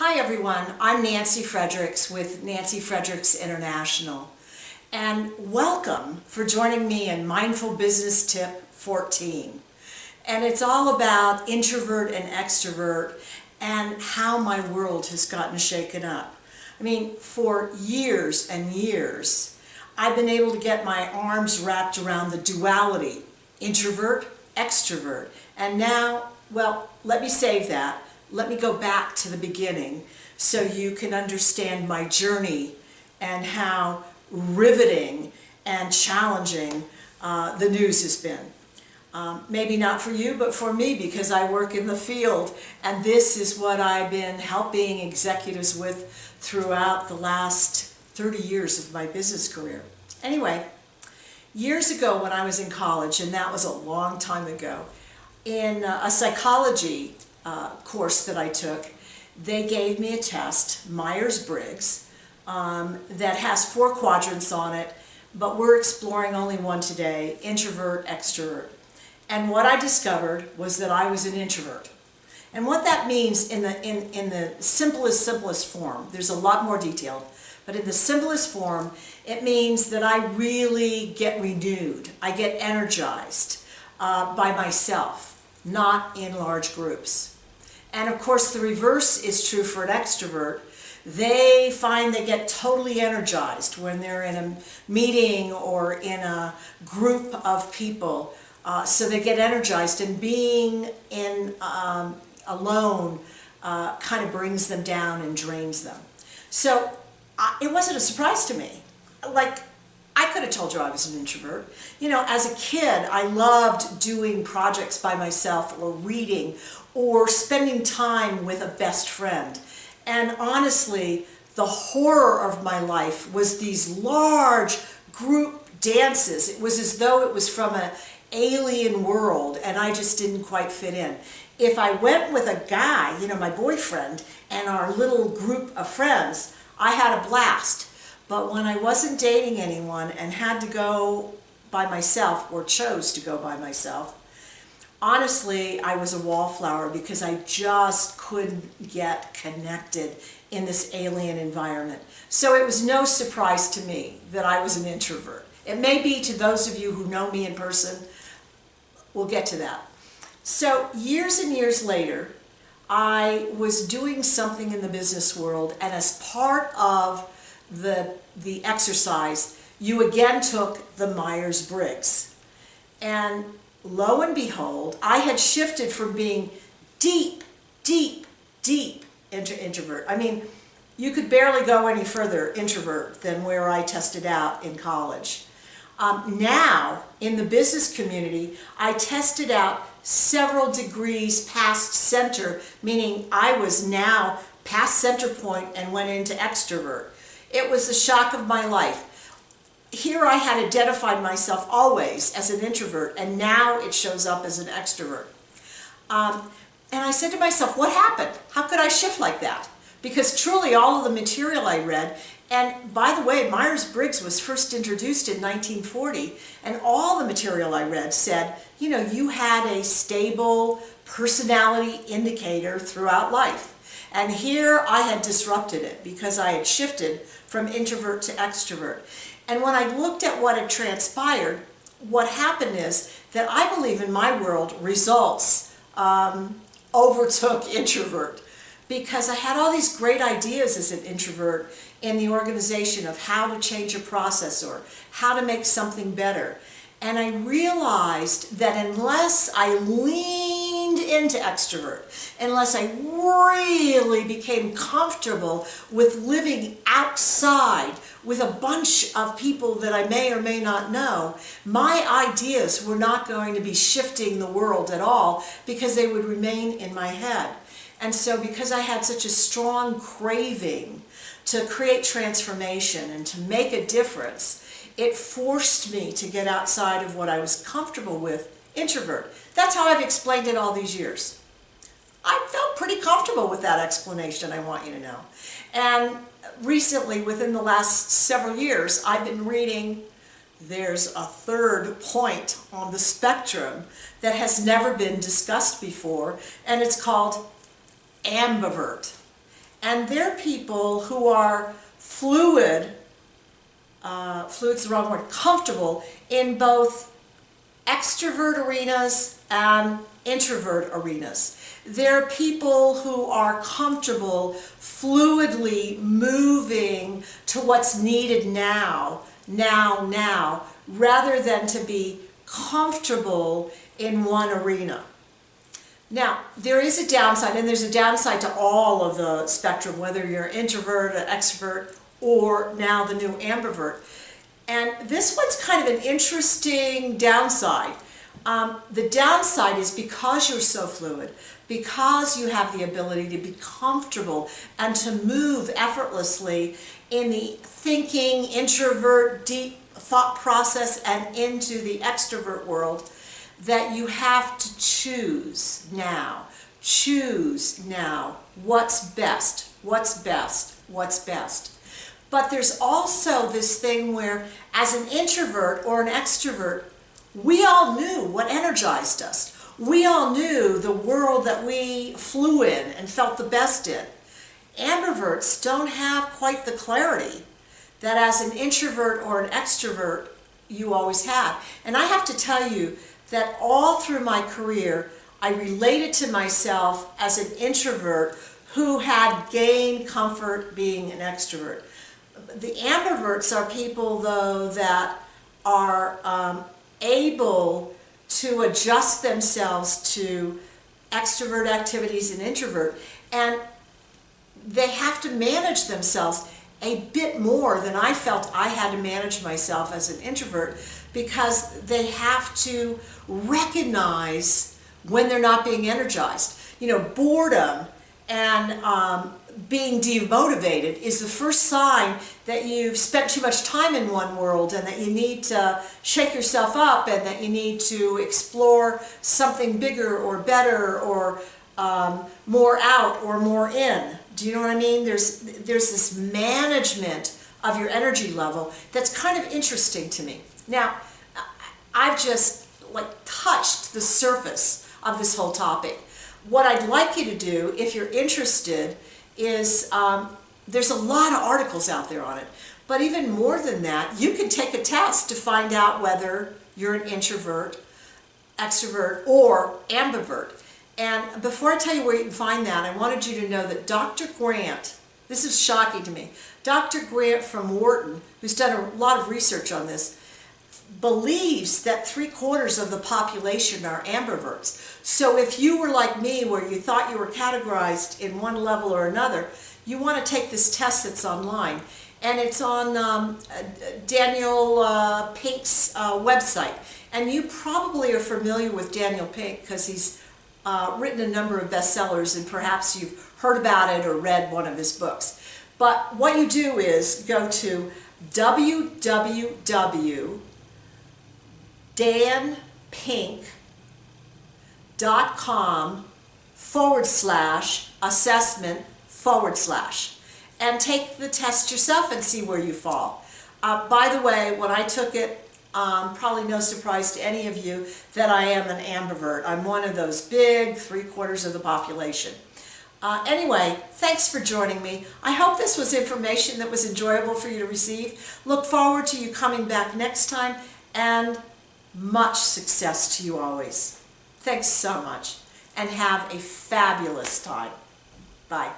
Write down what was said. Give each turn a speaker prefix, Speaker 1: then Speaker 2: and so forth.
Speaker 1: Hi everyone, I'm Nancy Fredericks with Nancy Fredericks International, and welcome for joining me in Mindful Business Tip 14. And it's all about introvert and extrovert and how my world has gotten shaken up. I mean, for years and years, I've been able to get my arms wrapped around the duality, introvert, extrovert, and now, well, let me save that. Let me go back to the beginning so you can understand my journey and how riveting and challenging the news has been. Maybe not for you, but for me, because I work in the field, and this is what I've been helping executives with throughout the last 30 years of my business career. Anyway, years ago when I was in college, and that was a long time ago, in a psychology course that I took, they gave me a test, Myers-Briggs, that has 4 quadrants on it, but we're exploring only one today, introvert, extrovert. And what I discovered was that I was an introvert. And what that means in the simplest form, there's a lot more detail, but in the simplest form, it means that I really get renewed. I get energized by myself, not in large groups. And of course, the reverse is true for an extrovert. They find they get totally energized when they're in a meeting or in a group of people. So they get energized, and being in alone kind of brings them down and drains them. So it wasn't a surprise to me. Like, I could have told you I was an introvert. You know, as a kid, I loved doing projects by myself or reading or spending time with a best friend. And honestly, the horror of my life was these large group dances. It was as though it was from an alien world, and I just didn't quite fit in. If I went with a guy, you know, my boyfriend, and our little group of friends, I had a blast. But when I wasn't dating anyone and had to go by myself, or chose to go by myself, honestly, I was a wallflower because I just couldn't get connected in this alien environment. So it was no surprise to me that I was an introvert. It may be to those of you who know me in person. We'll get to that. So years and years later, I was doing something in the business world, and as part of the exercise, you again took the Myers-Briggs. And lo and behold, I had shifted from being deep into introvert. I mean, you could barely go any further introvert than where I tested out in college. Now, in the business community, I tested out several degrees past center, meaning I was now past center point and went into extrovert. It was the shock of my life. Here I had identified myself always as an introvert, and now it shows up as an extrovert. And I said to myself, what happened? How could I shift like that? Because truly all of the material I read, and by the way, Myers-Briggs was first introduced in 1940, and all the material I read said, you know, you had a stable personality indicator throughout life. And here I had disrupted it because I had shifted from introvert to extrovert. And when I looked at what had transpired, what happened is that I believe in my world, results overtook introvert, because I had all these great ideas as an introvert in the organization of how to change a process or how to make something better. And I realized that unless I leaned into extrovert, unless I really became comfortable with living outside with a bunch of people that I may or may not know, my ideas were not going to be shifting the world at all, because they would remain in my head. And so because I had such a strong craving to create transformation and to make a difference, it forced me to get outside of what I was comfortable with, introvert. That's how I've explained it all these years. I felt pretty comfortable with that explanation, I want you to know. And recently, within the last several years, I've been reading, there's a third point on the spectrum that has never been discussed before, and it's called Ambivert. And they're people who are fluid's the wrong word, comfortable in both extrovert arenas and introvert arenas. They're people who are comfortable fluidly moving to what's needed now, rather than to be comfortable in one arena. Now, there is a downside, and there's a downside to all of the spectrum, whether you're an introvert, an extrovert, or now the new ambivert. And this one's kind of an interesting downside. The downside is because you're so fluid, because you have the ability to be comfortable and to move effortlessly in the thinking, introvert, deep thought process and into the extrovert world, that you have to choose now. Choose now what's best, what's best, what's best. But there's also this thing where, as an introvert or an extrovert, we all knew what energized us. We all knew the world that we flew in and felt the best in. Ambiverts don't have quite the clarity that as an introvert or an extrovert you always had. And I have to tell you that all through my career, I related to myself as an introvert who had gained comfort being an extrovert. The ambiverts are people, though, that are able to adjust themselves to extrovert activities and introvert, and they have to manage themselves a bit more than I felt I had to manage myself as an introvert, because they have to recognize when they're not being energized. You know, boredom and being demotivated is the first sign that you've spent too much time in one world and that you need to shake yourself up and that you need to explore something bigger or better or more out or more in. Do you know what I mean? There's this management of your energy level that's kind of interesting to me. Now, I've just touched the surface of this whole topic. What I'd like you to do, if you're interested, is there's a lot of articles out there on it. But even more than that, you can take a test to find out whether you're an introvert, extrovert, or ambivert. And before I tell you where you can find that, I wanted you to know that Dr. Grant, this is shocking to me, Dr. Grant from Wharton, who's done a lot of research on this, believes that 3/4 of the population are ambiverts. So if you were like me, where you thought you were categorized in one level or another, you want to take this test that's online. And it's on Daniel Pink's website. And you probably are familiar with Daniel Pink because he's written a number of bestsellers, and perhaps you've heard about it or read one of his books. But what you do is go to danpink.com/assessment/ and take the test yourself and see where you fall. By the way, when I took it, probably no surprise to any of you that I am an ambivert. I'm one of those big 3/4 of the population. Anyway, thanks for joining me. I hope this was information that was enjoyable for you to receive. Look forward to you coming back next time, and much success to you always. Thanks so much, and have a fabulous time. Bye.